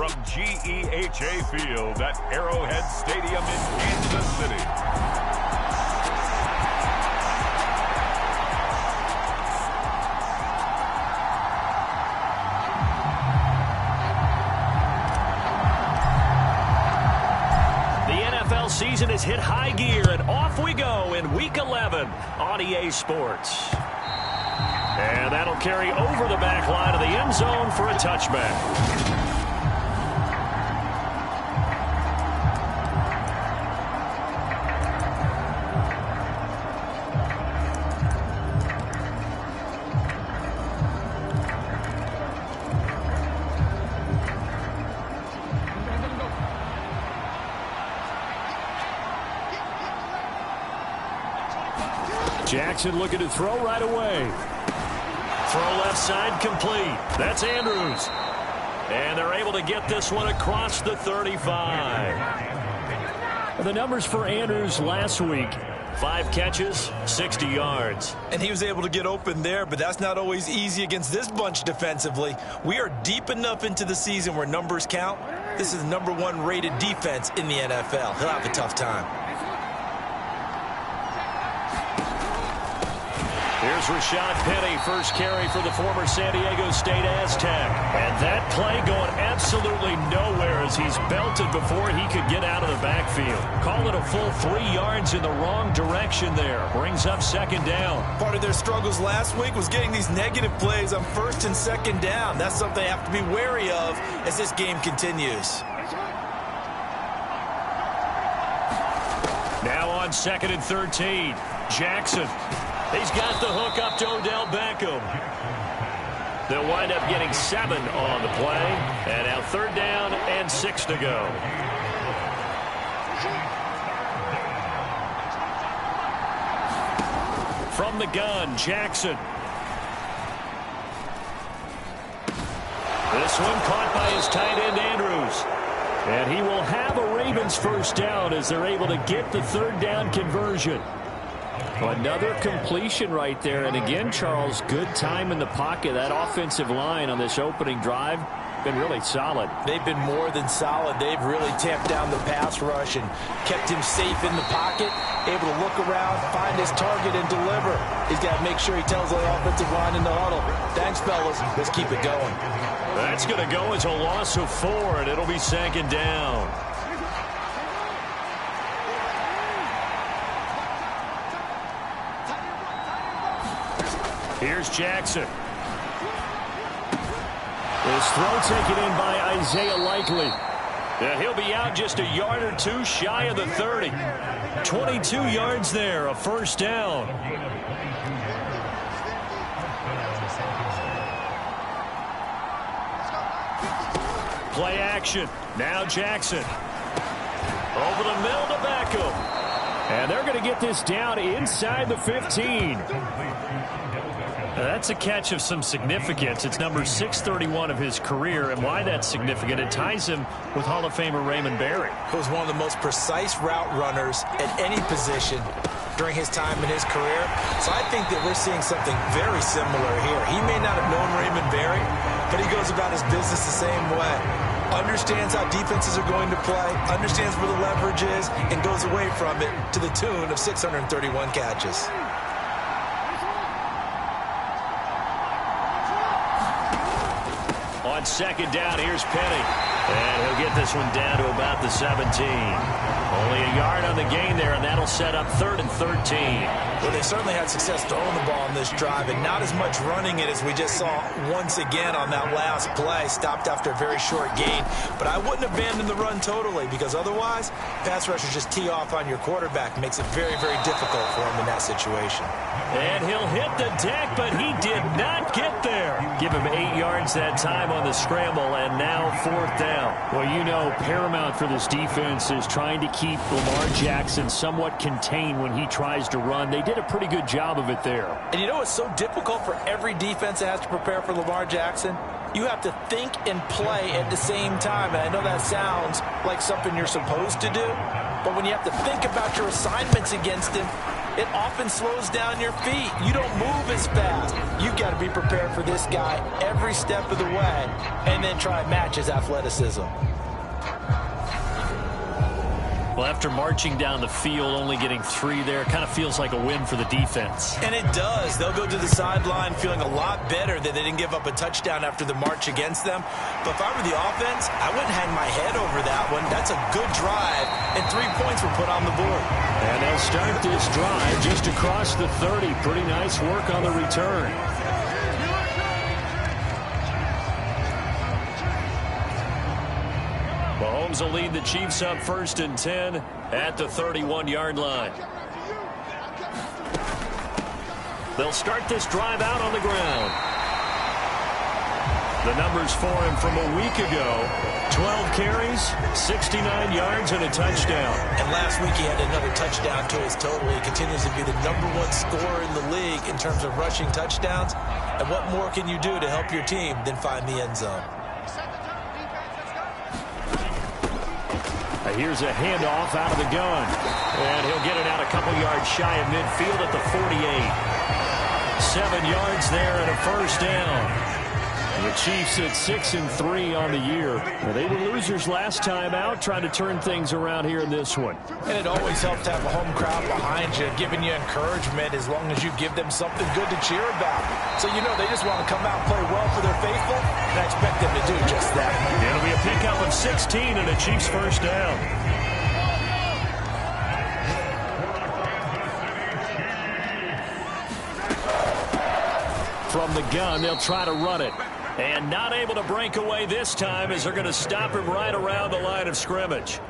from GEHA Field at Arrowhead Stadium in Kansas City. Season has hit high gear, and off we go in Week 11 on EA Sports. And that'll carry over the back line of the end zone for a touchback. Jackson looking to throw right away. Throw left side complete. That's Andrews. And they're able to get this one across the 35. The numbers for Andrews last week: 5 catches, 60 yards. And he was able to get open there, but that's not always easy against this bunch defensively. We are deep enough into the season where numbers count. This is the #1 rated defense in the NFL. He'll have a tough time. Here's Rashad Penny, first carry for the former San Diego State Aztec. And that play going absolutely nowhere as he's belted before he could get out of the backfield. Call it a full 3 yards in the wrong direction there. Brings up second down. Part of their struggles last week was getting these negative plays on first and second down. That's something they have to be wary of as this game continues. Now on 2nd and 13, Jackson. He's got the hook up to Odell Beckham. They'll wind up getting 7 on the play. And now 3rd down and 6 to go. From the gun, Jackson. This one caught by his tight end, Andrews. And he will have a Ravens first down as they're able to get the 3rd down conversion. Another completion right there. And again, Charles, good time in the pocket. That offensive line on this opening drive been really solid. They've been more than solid. They've really tamped down the pass rush and kept him safe in the pocket, able to look around, find his target, and deliver. He's got to make sure he tells the offensive line in the huddle, "Thanks, fellas. Let's keep it going." That's going to go as a loss of 4, and it'll be 2nd down. Here's Jackson. This throw taken in by Isaiah Likely. And he'll be out just a yard or 2 shy of the 30. 22 yards there, a first down. Play action. Now Jackson. Over the middle to Beckham. And they're going to get this down inside the 15. That's a catch of some significance. It's number 631 of his career, and why that's significant, it ties him with Hall of Famer Raymond Berry. He was one of the most precise route runners at any position during his time in his career. So I think that we're seeing something very similar here. He may not have known Raymond Berry, but he goes about his business the same way. Understands how defenses are going to play, understands where the leverage is, and goes away from it to the tune of 631 catches. On 2nd down, here's Penny. And he'll get this one down to about the 17. Only a yard on the gain there, and that'll set up 3rd and 13. Well, they certainly had success throwing the ball on this drive, and not as much running it as we just saw once again on that last play. Stopped after a very short gain. But I wouldn't abandon the run totally, because otherwise, pass rushers just tee off on your quarterback. Makes it very, very difficult for him in that situation. And he'll hit the deck, but he did not get there. Give him 8 yards that time on the scramble, and now 4th down. Well, you know, paramount for this defense is trying to keep Lamar Jackson somewhat contained when he tries to run. They did a pretty good job of it there. And you know it's so difficult for every defense that has to prepare for Lamar Jackson? You have to think and play at the same time. And I know that sounds like something you're supposed to do, but when you have to think about your assignments against him, it often slows down your feet. You don't move as fast. You've got to be prepared for this guy every step of the way and then try and match his athleticism. Well, after marching down the field, only getting 3 there, kind of feels like a win for the defense. And it does. They'll go to the sideline feeling a lot better that they didn't give up a touchdown after the march against them. But if I were the offense, I wouldn't hang my head over that one. That's a good drive, and 3 points were put on the board. And they'll start this drive just across the 30. Pretty nice work on the return. Mahomes will lead the Chiefs up 1st and 10 at the 31-yard line. They'll start this drive out on the ground. The numbers for him from a week ago: 12 carries, 69 yards, and a touchdown. And last week he had another touchdown to his total. He continues to be the #1 scorer in the league in terms of rushing touchdowns. And what more can you do to help your team than find the end zone? Here's a handoff out of the gun. And he'll get it out a couple yards shy of midfield at the 48. 7 yards there and a first down. The Chiefs at 6-3 on the year. Well, they were losers last time out, trying to turn things around here in this one. And it always helps to have a home crowd behind you, giving you encouragement as long as you give them something good to cheer about. So you know they just want to come out and play well for their faithful, and I expect them to do just that. It'll be a pickup of 16 and a Chiefs first down. From the gun, they'll try to run it. And not able to break away this time as they're going to stop him right around the line of scrimmage.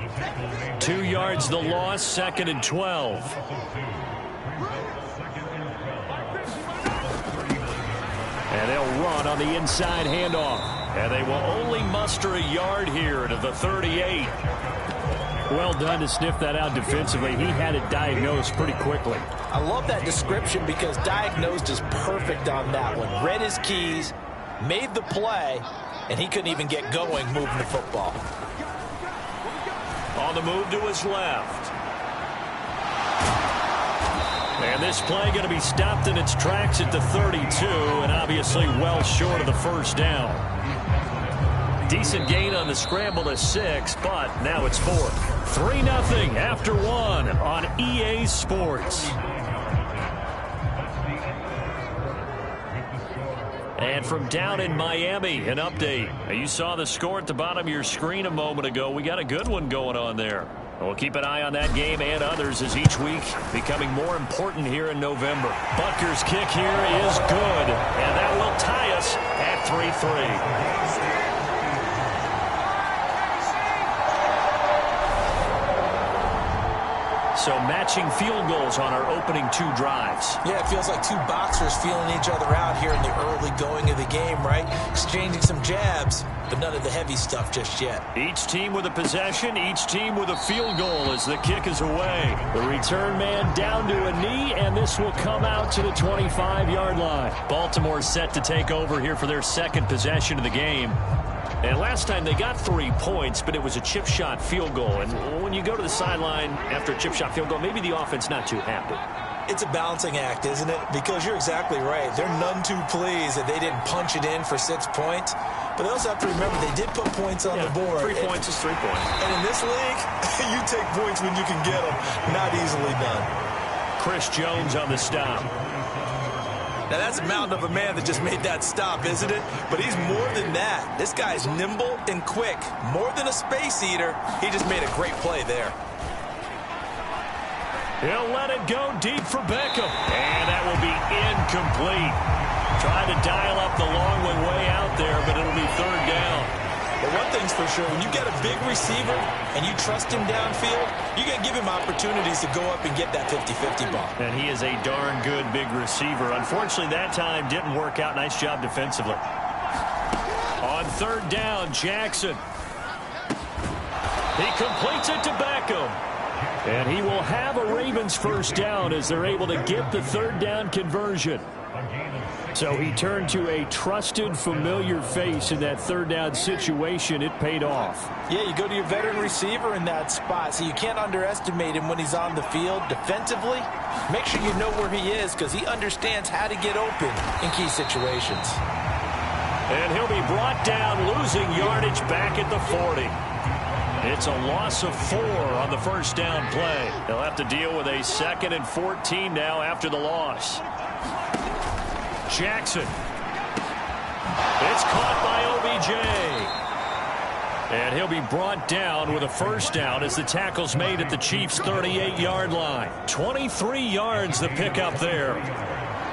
2 yards the loss, 2nd and 12. And they'll run on the inside handoff. And they will only muster a yard here to the 38. Well done to sniff that out defensively. He had it diagnosed pretty quickly. I love that description because diagnosed is perfect on that one. Read his keys, made the play, and he couldn't even get going moving the football. On the move to his left. And this play going to be stopped in its tracks at the 32, and obviously well short of the first down. Decent gain on the scramble to 6, but now it's 4. 3-0 after 1 on EA Sports. And from down in Miami, an update. You saw the score at the bottom of your screen a moment ago. We got a good one going on there. We'll keep an eye on that game and others as each week becoming more important here in November. Butker's kick here is good, and that will tie us at 3-3. So matching field goals on our opening 2 drives. Yeah, it feels like 2 boxers feeling each other out here in the early going of the game, right? Exchanging some jabs, but none of the heavy stuff just yet. Each team with a possession, each team with a field goal as the kick is away. The return man down to a knee, and this will come out to the 25-yard line. Baltimore set to take over here for their 2nd possession of the game. And last time they got 3 points, but it was a chip shot field goal. And when you go to the sideline after a chip shot field goal, maybe the offense not too happy. It's a balancing act, isn't it? Because you're exactly right. They're none too pleased that they didn't punch it in for 6 points. But they also have to remember they did put points on the board. 3 points is 3 points. And in this league, you take points when you can get them. Not easily done. Chris Jones on the stop. Now, that's a mountain of a man that just made that stop, isn't it? But he's more than that. This guy's nimble and quick. More than a space eater. He just made a great play there. He'll let it go deep for Beckham. And that will be incomplete. Trying to dial up the long one way out there, but it'll be 3rd down. But one thing's for sure, when you get a big receiver and you trust him downfield, you got to give him opportunities to go up and get that 50-50 ball. And he is a darn good big receiver. Unfortunately, that time didn't work out. Nice job defensively. On 3rd down, Jackson. He completes it to Beckham. And he will have a Ravens first down as they're able to get the 3rd down conversion. So he turned to a trusted, familiar face in that third down situation. It paid off. Yeah, you go to your veteran receiver in that spot, so you can't underestimate him when he's on the field defensively. Make sure you know where he is because he understands how to get open in key situations. And he'll be brought down, losing yardage back at the 40. It's a loss of 4 on the first down play. They'll have to deal with a 2nd and 14 now after the loss. Jackson. It's caught by OBJ. And he'll be brought down with a first down as the tackle's made at the Chiefs' 38-yard line. 23 yards the pickup there.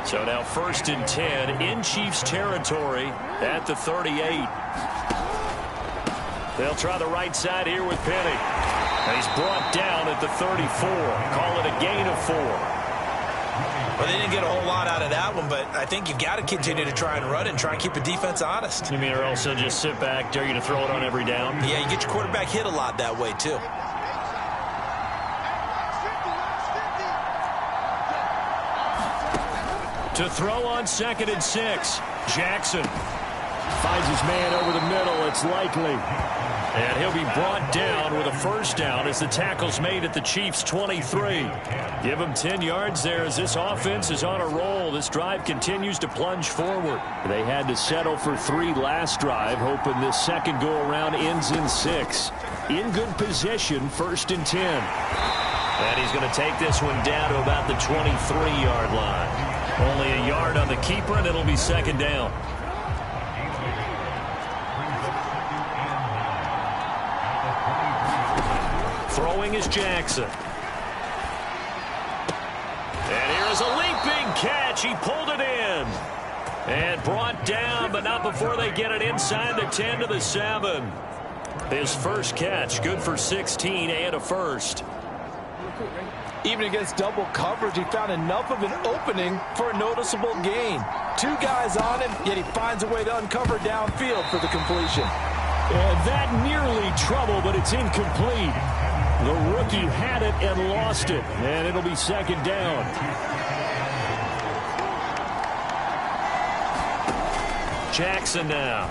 So now 1st and 10 in Chiefs territory at the 38. They'll try the right side here with Penny. And he's brought down at the 34. Call it a gain of 4. Well, they didn't get a whole lot out of that one, but I think you've got to continue to try and run and try and keep the defense honest. You mean or else they'll just sit back, dare you to throw it on every down? Yeah, you get your quarterback hit a lot that way, too. To throw on 2nd and 6. Jackson finds his man over the middle. It's likely. And he'll be brought down with a first down as the tackle's made at the Chiefs' 23. Give him 10 yards there as this offense is on a roll. This drive continues to plunge forward. They had to settle for 3 last drive, hoping this second go-around ends in 6. In good position, 1st and 10. And he's going to take this one down to about the 23-yard line. Only a yard on the keeper, and it'll be 2nd down. Throwing is Jackson. And here's a leaping catch. He pulled it in. And brought down, but not before they get it inside the 10 to the 7. His first catch, good for 16 and a first. Even against double coverage, he found enough of an opening for a noticeable gain. 2 guys on him, yet he finds a way to uncover downfield for the completion. And that nearly trouble, but it's incomplete. The rookie had it and lost it, and it'll be 2nd down. Jackson now.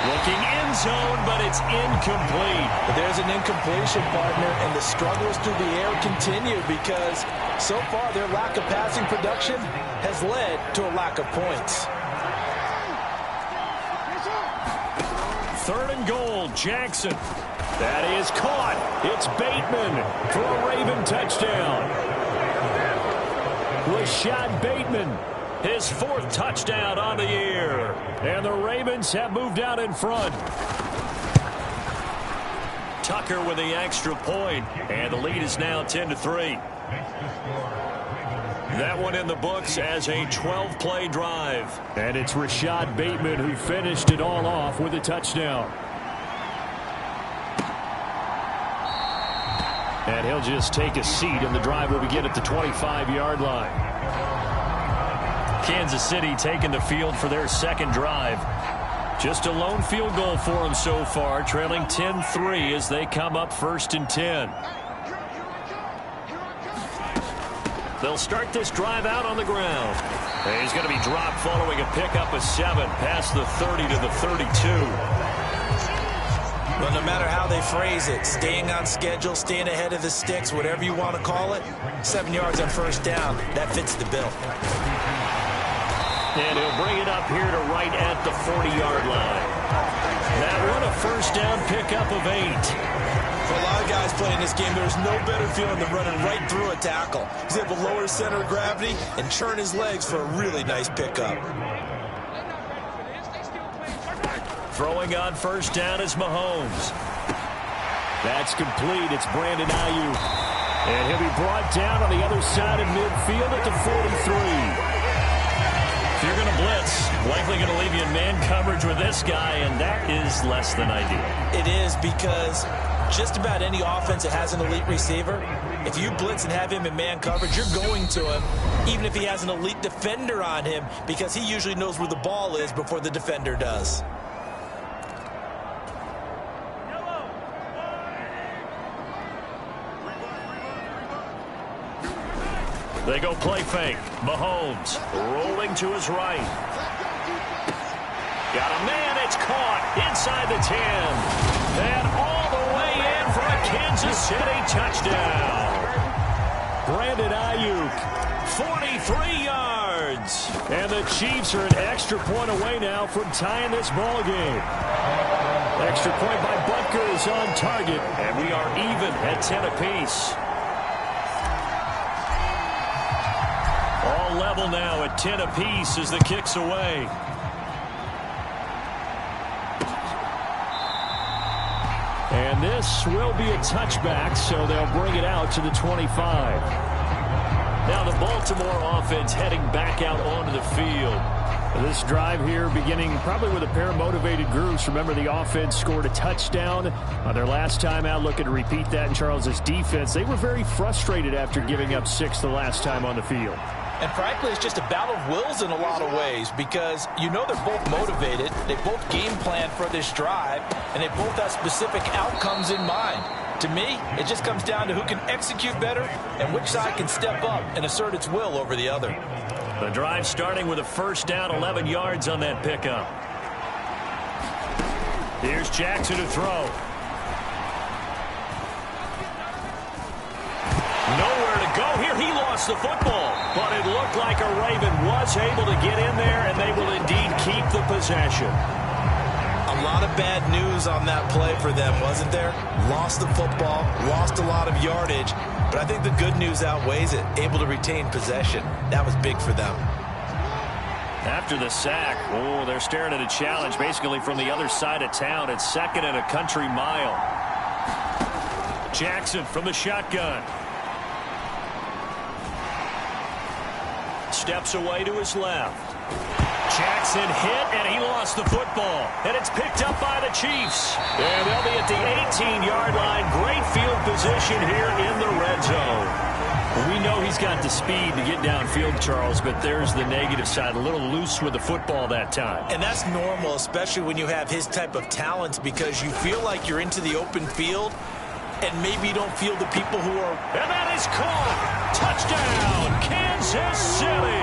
Looking end zone, but it's incomplete. But there's an incompletion, partner, and the struggles through the air continue because so far their lack of passing production has led to a lack of points. 3rd and goal, Jackson. That is caught. It's Bateman for a Raven touchdown. Rashad Bateman, his 4th touchdown on the year. And the Ravens have moved out in front. Tucker with the extra point, and the lead is now 10-3. That one in the books as a 12-play drive. And it's Rashad Bateman who finished it all off with a touchdown. And he'll just take a seat, and the drive will begin at the 25-yard line. Kansas City taking the field for their 2nd drive. Just a lone field goal for them so far, trailing 10-3 as they come up 1st and 10. They'll start this drive out on the ground. And he's going to be dropped following a pickup of 7 past the 30 to the 32. Well, no matter how they phrase it, staying on schedule, staying ahead of the sticks, whatever you want to call it, 7 yards on first down, that fits the bill. And he'll bring it up here to right at the 40-yard line. That one, a first down pickup of 8. For a lot of guys playing this game, there's no better feeling than running right through a tackle. He's able to lower his center of gravity and churn his legs for a really nice pickup. Throwing on first down is Mahomes. That's complete. It's Brandon Ayuk. And he'll be brought down on the other side of midfield at the 43. If you're going to blitz, likely going to leave you in man coverage with this guy, and that is less than ideal. It is because just about any offense that has an elite receiver, if you blitz and have him in man coverage, you're going to him, even if he has an elite defender on him, because he usually knows where the ball is before the defender does. They go play fake. Mahomes rolling to his right. Got a man. It's caught inside the 10. And all the way in for a Kansas City touchdown. Brandon Ayuk, 43 yards. And the Chiefs are an extra point away now from tying this ball game. Extra point by Butker is on target. And we are even at 10 apiece. All level now at 10 apiece as the kick's away. And this will be a touchback, so they'll bring it out to the 25. Now the Baltimore offense heading back out onto the field. This drive here beginning probably with a pair of motivated groups. Remember, the offense scored a touchdown on their last time out. Looking to repeat that in Charles's defense. They were very frustrated after giving up 6 the last time on the field. And frankly, it's just a battle of wills in a lot of ways because you know they're both motivated. They both game plan for this drive, and they both have specific outcomes in mind. To me, it just comes down to who can execute better and which side can step up and assert its will over the other. The drive starting with a first down, 11 yards on that pickup. Here's Jackson to throw. Nowhere to go here. He lost the football, but it looked like a Raven was able to get in there, and they will indeed keep the possession. A lot of bad news on that play for them, wasn't there? Lost the football, lost a lot of yardage, but I think the good news outweighs it. Able to retain possession. That was big for them. After the sack, oh, they're staring at a challenge basically from the other side of town. It's 2nd and a country mile. Jackson from the shotgun. Steps away to his left. Jackson hit, and he lost the football. And it's picked up by the Chiefs. And they'll be at the 18-yard line. Great field position here in the red zone. We know he's got the speed to get downfield, Charles, but there's the negative side. A little loose with the football that time. And that's normal, especially when you have his type of talent, because you feel like you're into the open field, and maybe you don't feel the people who are... And that is caught. Touchdown, Kansas City.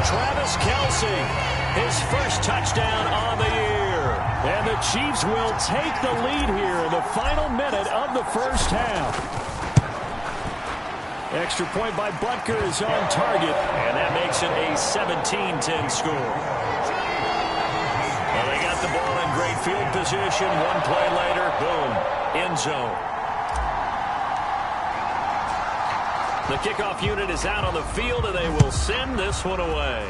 Travis Kelce, his first touchdown on the year. And the Chiefs will take the lead here in the final minute of the first half. Extra point by Butker is on target, and that makes it a 17-10 score. Well, they got the ball in great field position. One play later, boom, end zone. The kickoff unit is out on the field, and they will send this one away.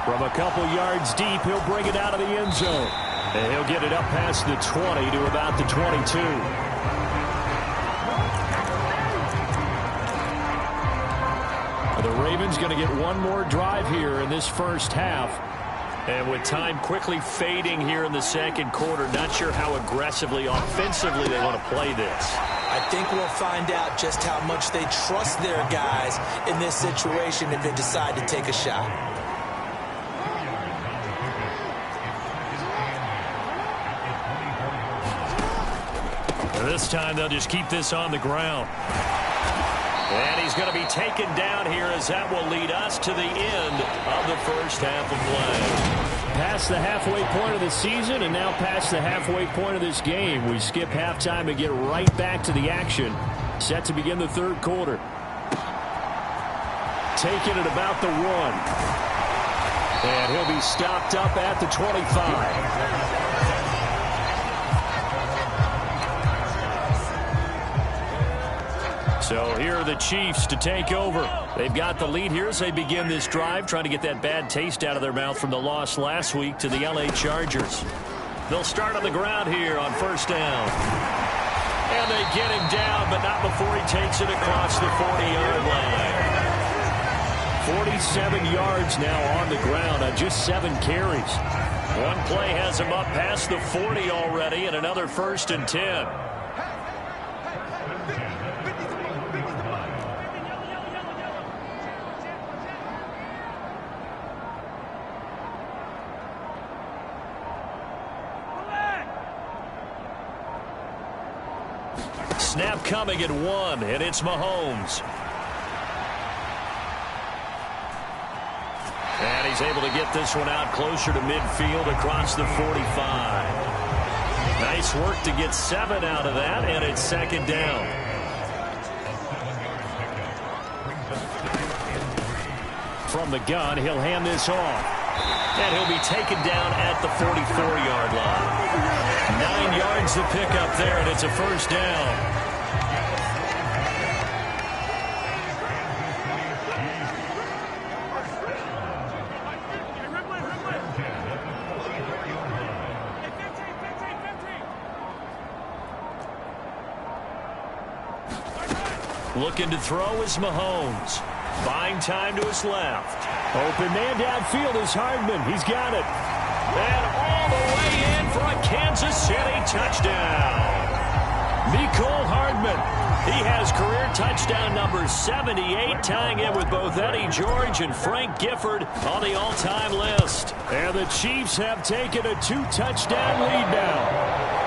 From a couple yards deep, he'll bring it out of the end zone. And he'll get it up past the 20 to about the 22. The Ravens going to get one more drive here in this first half. And with time quickly fading here in the second quarter, not sure how aggressively, offensively they want to play this. I think we'll find out just how much they trust their guys in this situation if they decide to take a shot. And this time they'll just keep this on the ground. And he's going to be taken down here as that will lead us to the end of the first half of play. Past the halfway point of the season and now past the halfway point of this game. We skip halftime and get right back to the action. Set to begin the third quarter. Taking it about the 1. And he'll be stopped up at the 25. So here are the Chiefs to take over. They've got the lead here as they begin this drive, trying to get that bad taste out of their mouth from the loss last week to the LA Chargers. They'll start on the ground here on first down. And they get him down, but not before he takes it across the 40-yard line. 47 yards now on the ground on just 7 carries. One play has him up past the 40 already, and another 1st and 10. snap coming at 1, and it's Mahomes. And he's able to get this one out closer to midfield across the 45. Nice work to get 7 out of that, and it's second down. From the gun, he'll hand this off. And he'll be taken down at the 44-yard line. 9 yards to pick up there, and it's a first down. Looking to throw is Mahomes. Buying time to his left. Open man downfield is Hardman. He's got it. And all the way in for a Kansas City touchdown. Mecole Hardman. He has career touchdown number 78, tying it with both Eddie George and Frank Gifford on the all-time list. And the Chiefs have taken a 2-touchdown lead now.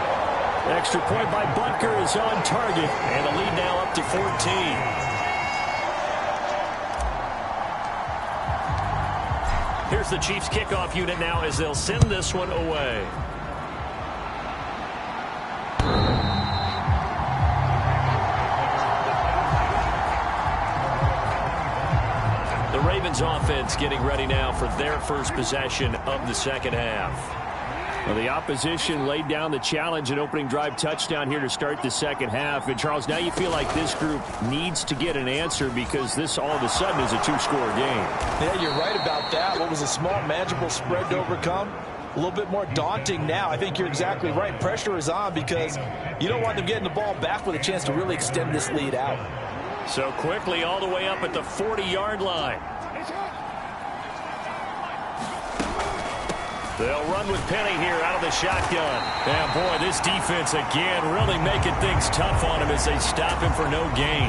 Extra point by Butker is on target, and the lead now up to 14. Here's the Chiefs kickoff unit now as they'll send this one away. The Ravens offense getting ready now for their first possession of the second half. Well, the opposition laid down the challenge and opening drive touchdown here to start the second half. And, Charles, now you feel like this group needs to get an answer because this all of a sudden is a 2-score game. Yeah, you're right about that. What was a small, manageable spread to overcome? A little bit more daunting now. I think you're exactly right. Pressure is on because you don't want them getting the ball back with a chance to really extend this lead out. So quickly all the way up at the 40-yard line. They'll run with Penny here out of the shotgun. And, boy, this defense again really making things tough on him as they stop him for no gain.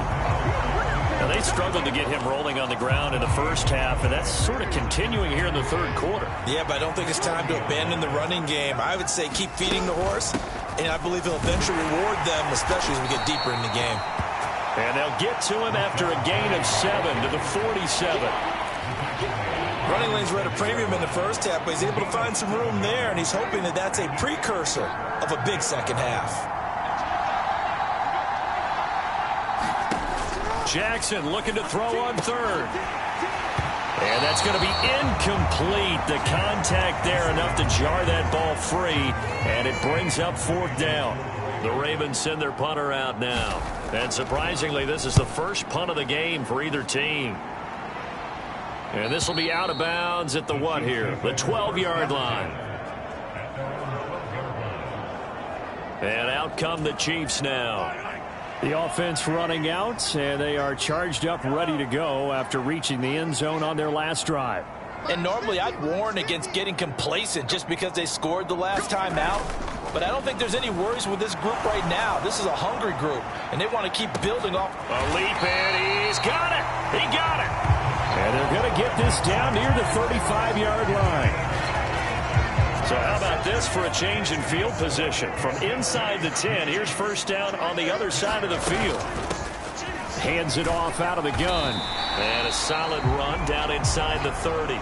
Now, they struggled to get him rolling on the ground in the first half, and that's sort of continuing here in the third quarter. Yeah, but I don't think it's time to abandon the running game. I would say keep feeding the horse, and I believe he'll eventually reward them, especially as we get deeper in the game. And they'll get to him after a gain of 7 to the 47. Running lanes were at a premium in the first half, but he's able to find some room there, and he's hoping that that's a precursor of a big second half. Jackson looking to throw on third. And that's going to be incomplete. The contact there enough to jar that ball free, and it brings up fourth down. The Ravens send their punter out now. And surprisingly, this is the first punt of the game for either team. And this will be out of bounds at the what here? The 12-yard line. And out come the Chiefs now. The offense running out, and they are charged up, ready to go after reaching the end zone on their last drive. And normally I'd warn against getting complacent just because they scored the last time out. But I don't think there's any worries with this group right now. This is a hungry group, and they want to keep building off. A leap, and he's got it. He got it. And they're going to get this down near the 35-yard line. So how about this for a change in field position? From inside the 10, here's first down on the other side of the field. Hands it off out of the gun. And a solid run down inside the 30.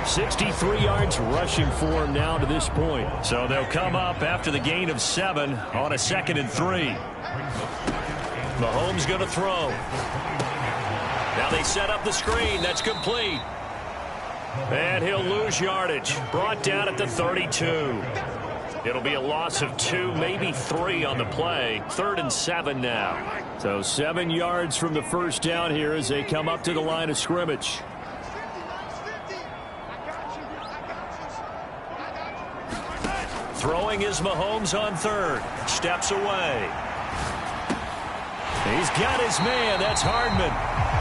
63 yards rushing for him now to this point. So they'll come up after the gain of 7 on a 2nd and 3. Mahomes going to throw. Now they set up the screen. That's complete. And he'll lose yardage. Brought down at the 32. It'll be a loss of 2, maybe 3 on the play. 3rd and 7 now. So 7 yards from the first down here as they come up to the line of scrimmage. Throwing is Mahomes on third. Steps away. He's got his man. That's Hardman.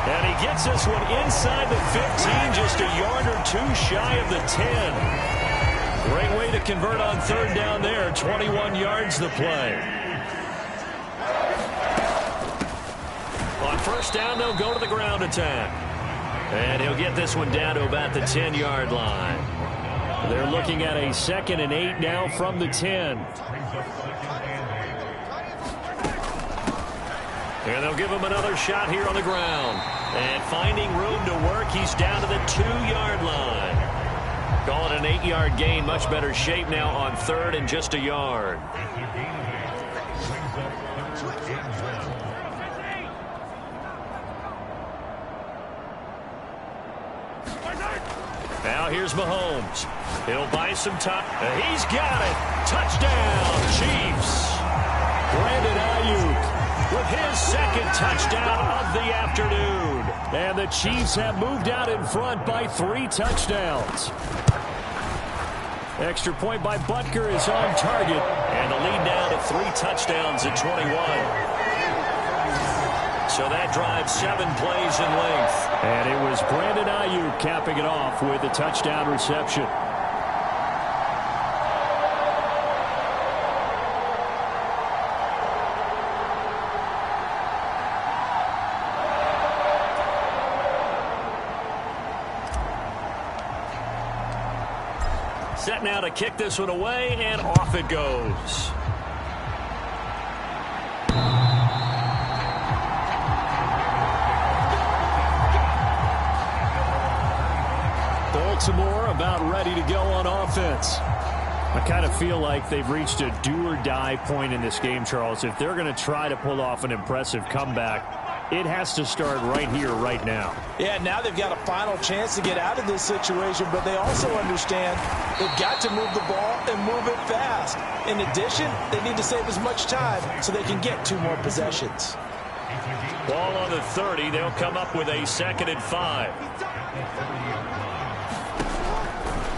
And he gets this one inside the 15, just a yard or 2 shy of the 10. Great way to convert on third down there. 21 yards the play. On first down, they'll go to the ground attack. And he'll get this one down to about the 10-yard line. They're looking at a 2nd and 8 now from the 10. And they'll give him another shot here on the ground. And finding room to work, he's down to the 2-yard line. Call it an 8-yard gain. Much better shape now on third and just a yard. Now here's Mahomes. He'll buy some time. He's got it. Touchdown, Chiefs. Brandon Ayuk with his second touchdown of the afternoon. And the Chiefs have moved out in front by 3 touchdowns. Extra point by Butker is on target. And the lead now to 3 touchdowns at 21. So that drives 7 plays in length. And it was Brandon Ayuk capping it off with a touchdown reception. Set now to kick this one away, and off it goes. Baltimore about ready to go on offense. I kind of feel like they've reached a do-or-die point in this game, Charles. If they're going to try to pull off an impressive comeback, it has to start right here, right now. Yeah, now they've got a final chance to get out of this situation, but they also understand they've got to move the ball and move it fast. In addition, they need to save as much time so they can get 2 more possessions. Ball on the 30. They'll come up with a 2nd and 5.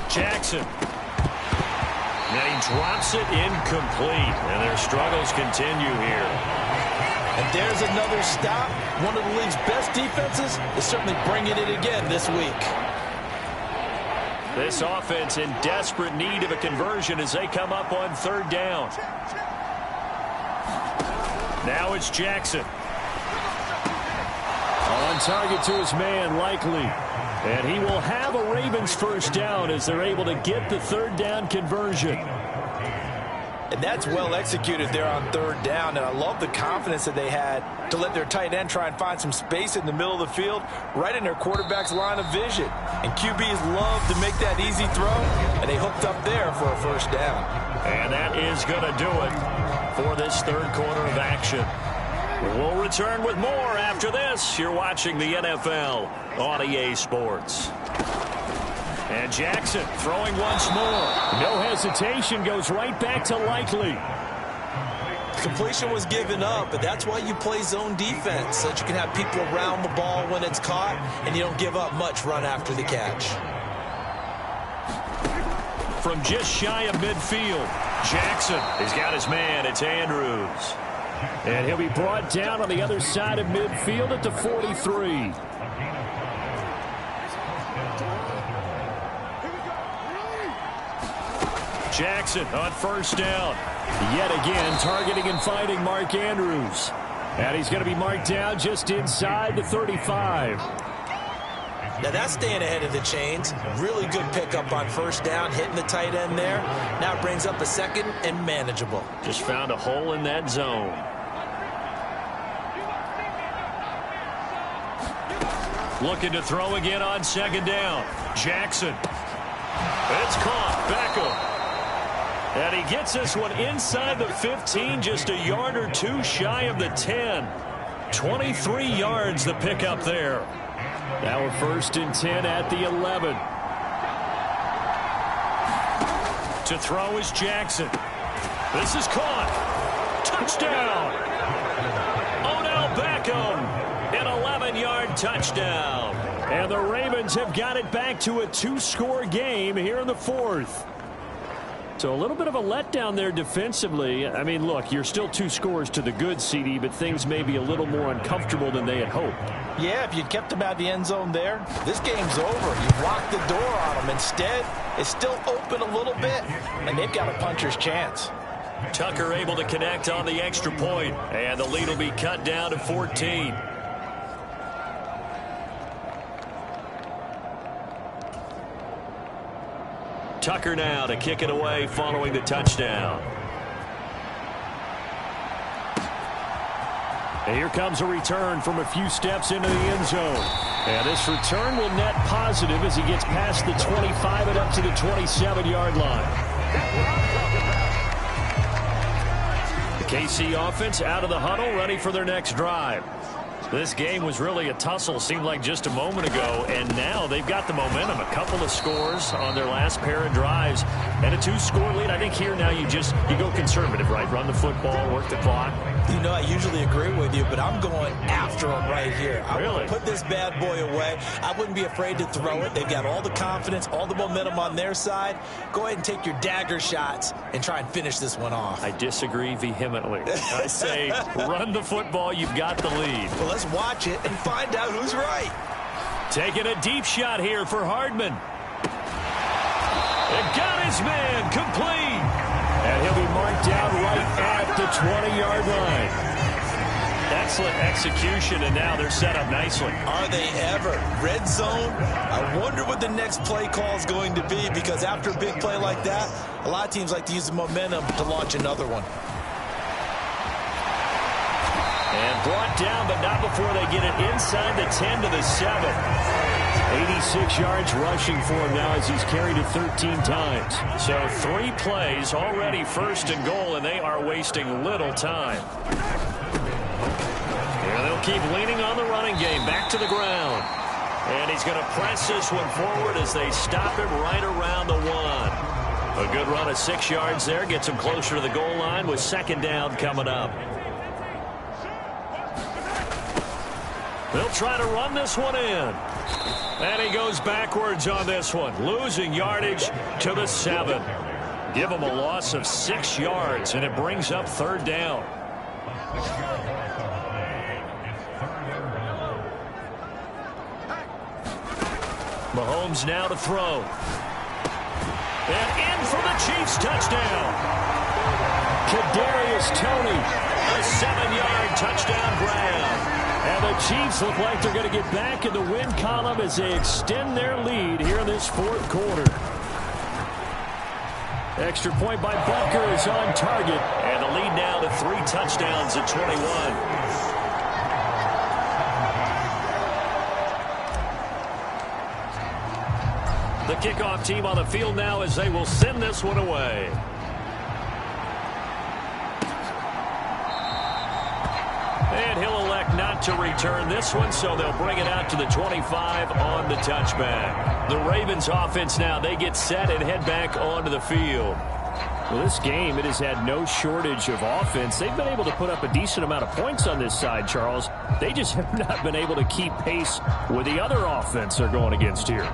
Jackson. And he drops it incomplete. And their struggles continue here. And there's another stop. One of the league's best defenses is certainly bringing it again this week. This offense in desperate need of a conversion as they come up on 3rd down. Now it's Jackson. On target to his man, Likely. And he will have a Ravens first down as they're able to get the 3rd down conversion. And that's well executed there on 3rd down. And I love the confidence that they had to let their tight end try and find some space in the middle of the field, right in their quarterback's line of vision. And QBs love to make that easy throw, and they hooked up there for a first down. And that is going to do it for this 3rd quarter of action. We'll return with more after this. You're watching the NFL on EA Sports. And Jackson throwing once more. No hesitation, goes right back to Likely. Completion was given up, but that's why you play zone defense, so that you can have people around the ball when it's caught, and you don't give up much run after the catch. From just shy of midfield, Jackson has got his man. It's Andrews. And he'll be brought down on the other side of midfield at the 43. Jackson on first down. Yet again, targeting and finding Mark Andrews. And he's going to be marked down just inside the 35. Now that's staying ahead of the chains. Really good pickup on first down, hitting the tight end there. Now it brings up a 2nd and manageable. Just found a hole in that zone. Looking to throw again on 2nd down. Jackson. It's caught. Beckham. And he gets this one inside the 15, just a yard or 2 shy of the 10. 23 yards the pickup there. Now we're 1st and 10 at the 11. To throw is Jackson. This is caught. Touchdown. Odell Beckham. An 11-yard touchdown. And the Ravens have got it back to a 2-score game here in the 4th. So a little bit of a letdown there defensively. I mean, look, you're still 2 scores to the good, CD, but things may be a little more uncomfortable than they had hoped. Yeah, if you'd kept them out of the end zone there, this game's over. You've locked the door on them. Instead, it's still open a little bit, and they've got a puncher's chance. Tucker able to connect on the extra point, and the lead will be cut down to 14. Tucker now to kick it away following the touchdown. And here comes a return from a few steps into the end zone. And this return will net positive as he gets past the 25 and up to the 27-yard line. The KC offense out of the huddle, ready for their next drive. This game was really a tussle, seemed like just a moment ago, and now they've got the momentum. A couple of scores on their last pair of drives and a 2-score lead. I think here now you go conservative, right? Run the football, work the clock. You know, I usually agree with you, but I'm going after them right here. I want to put this bad boy away. I wouldn't be afraid to throw it. They've got all the confidence, all the momentum on their side. Go ahead and take your dagger shots and try and finish this one off. I disagree vehemently. I say run the football. You've got the lead. Well, let's watch it and find out who's right. Taking a deep shot here for Hardman. It got his man complete. And he'll be marked down right at the 20-yard line. Excellent execution, and now they're set up nicely. Are they ever? Red zone? I wonder what the next play call is going to be, because after a big play like that, a lot of teams like to use the momentum to launch another one. And brought down, but not before they get it inside the 10 to the 7. 86 yards rushing for him now as he's carried it 13 times. So 3 plays already first and goal, and they are wasting little time. Here they'll keep leaning on the running game. Back to the ground. And he's going to press this one forward as they stop him right around the 1. A good run of 6 yards there. Gets him closer to the goal line with second down coming up. They'll try to run this one in. And he goes backwards on this one, losing yardage to the 7. Give him a loss of 6 yards, and it brings up third down. Mahomes now to throw. And in for the Chiefs touchdown. Kadarius Toney, a 7-yard touchdown grab. And the Chiefs look like they're going to get back in the win column as they extend their lead here in this fourth quarter. Extra point by Butker is on target. And the lead now to 3 touchdowns at 21. The kickoff team on the field now as they will send this one away. And he'll elect not to return this one, so they'll bring it out to the 25 on the touchback. The Ravens offense now, they get set and head back onto the field. Well, this game, it has had no shortage of offense. They've been able to put up a decent amount of points on this side, Charles. They just have not been able to keep pace with the other offense they're going against here.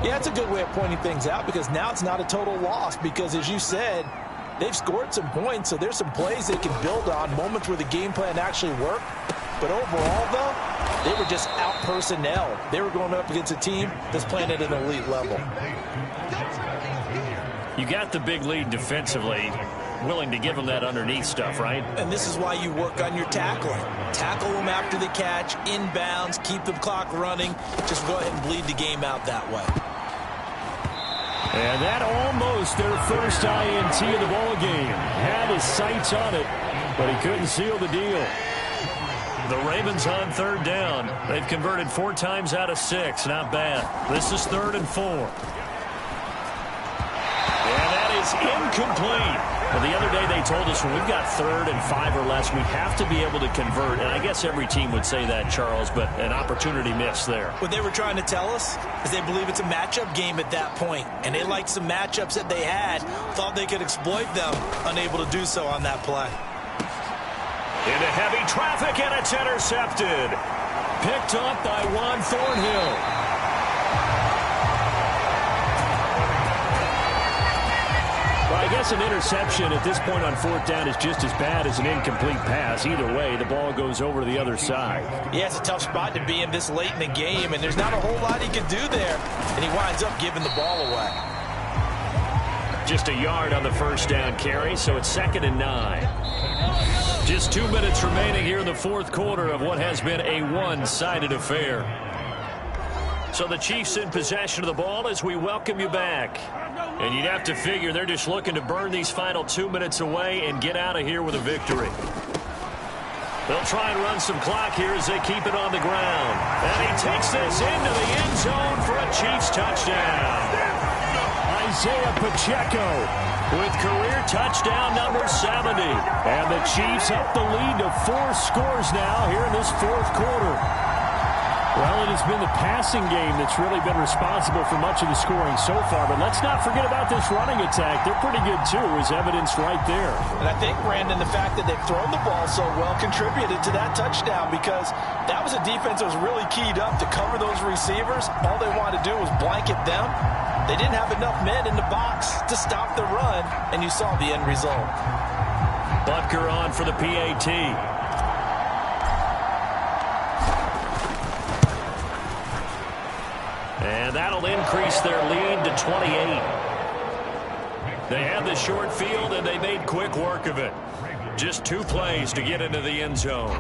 Yeah, it's a good way of pointing things out, because now it's not a total loss, because as you said, they've scored some points, so there's some plays they can build on, moments where the game plan actually worked. But overall, though, they were just out-personnel. They were going up against a team that's playing at an elite level. You got the big lead defensively, willing to give them that underneath stuff, right? And this is why you work on your tackling. Tackle them after the catch, inbounds, keep the clock running. Just go ahead and bleed the game out that way. And that almost their first INT of the ball game. Had his sights on it, but he couldn't seal the deal. The Ravens on third down. They've converted 4 times out of 6. Not bad. This is 3rd and 4. And that is incomplete. Well, the other day they told us when we've got 3rd and 5 or less, we have to be able to convert. And I guess every team would say that, Charles, but an opportunity missed there. What they were trying to tell us is they believe it's a matchup game at that point. And they liked some matchups that they had, thought they could exploit them, unable to do so on that play. Into heavy traffic, and it's intercepted. Picked up by Juan Thornhill. Well, I guess an interception at this point on 4th down is just as bad as an incomplete pass. Either way, the ball goes over to the other side. Yeah, it's a tough spot to be in this late in the game, and there's not a whole lot he can do there. And he winds up giving the ball away. Just a yard on the first down carry, so it's 2nd and 9. Just 2 minutes remaining here in the fourth quarter of what has been a one-sided affair. So the Chiefs in possession of the ball as we welcome you back. And you'd have to figure they're just looking to burn these final 2 minutes away and get out of here with a victory. They'll try and run some clock here as they keep it on the ground. And he takes this into the end zone for a Chiefs touchdown. Isaiah Pacheco with career touchdown number 70. And the Chiefs up the lead to 4 scores now here in this fourth quarter. Well, it has been the passing game that's really been responsible for much of the scoring so far. But let's not forget about this running attack. They're pretty good, too, as evidenced right there. And I think, Brandon, the fact that they've thrown the ball so well contributed to that touchdown, because that was a defense that was really keyed up to cover those receivers. All they wanted to do was blanket them. They didn't have enough men in the box to stop the run, and you saw the end result. Butker on for the PAT. And that'll increase their lead to 28. They had the short field, and they made quick work of it. Just 2 plays to get into the end zone.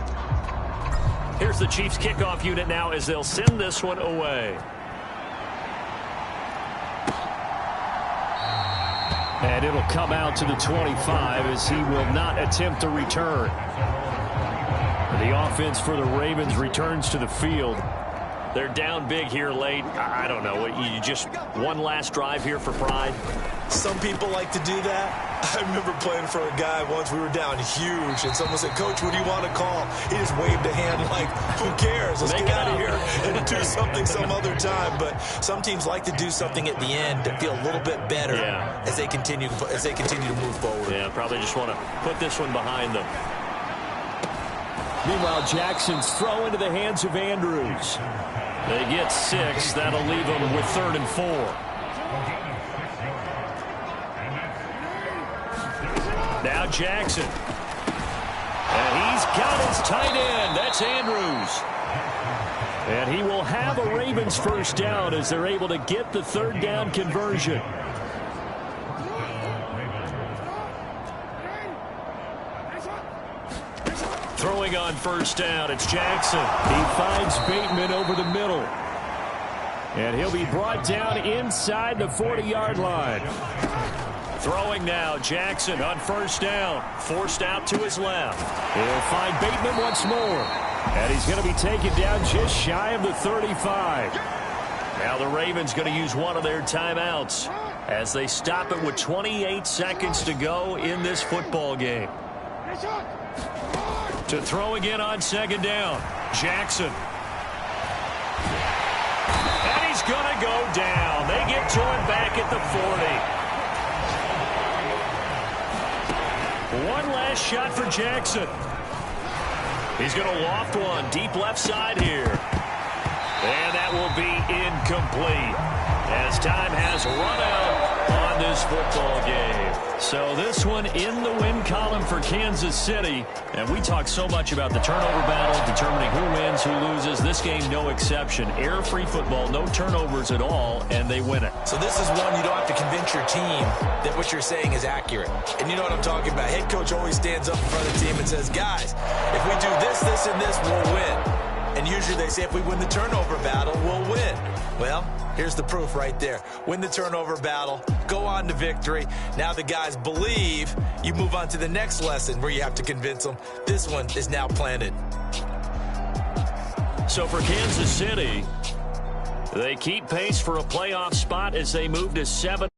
Here's the Chiefs kickoff unit now as they'll send this one away. And it'll come out to the 25 as he will not attempt a return. The offense for the Ravens returns to the field. They're down big here late. I don't know. You just one last drive here for pride? Some people like to do that. I remember playing for a guy once. We were down huge, and someone said, "Coach, what do you want to call?" He just waved a hand like, "Who cares? Let's get out of here and do something some other time." But some teams like to do something at the end to feel a little bit better as they continue to move forward. Yeah, probably just want to put this one behind them. Meanwhile, Jackson's throw into the hands of Andrews. They get 6. That'll leave them with 3rd and 4. Now Jackson. And he's got his tight end. That's Andrews. And he will have a Ravens first down as they're able to get the 3rd down conversion. Throwing on first down, it's Jackson. He finds Bateman over the middle. And he'll be brought down inside the 40-yard line. Throwing now, Jackson on first down. Forced out to his left. He'll find Bateman once more. And he's going to be taken down just shy of the 35. Now the Ravens going to use one of their timeouts as they stop it with 28 seconds to go in this football game. To throw again on second down, Jackson. And he's going to go down. They get to him back at the 40. One last shot for Jackson. He's going to loft one deep left side here. And that will be incomplete as time has run out on this football game. So this one in the win column for Kansas City. And we talk so much about the turnover battle, determining who wins, who loses. This game, no exception. Error-free football, no turnovers at all, and they win it. So this is one you don't have to convince your team that what you're saying is accurate. And you know what I'm talking about. Head coach always stands up in front of the team and says, "Guys, if we do this, this, and this, we'll win." And usually they say if we win the turnover battle, we'll win. Well, here's the proof right there. Win the turnover battle, go on to victory. Now the guys believe. You move on to the next lesson where you have to convince them. This one is now planted. So for Kansas City, they keep pace for a playoff spot as they move to 7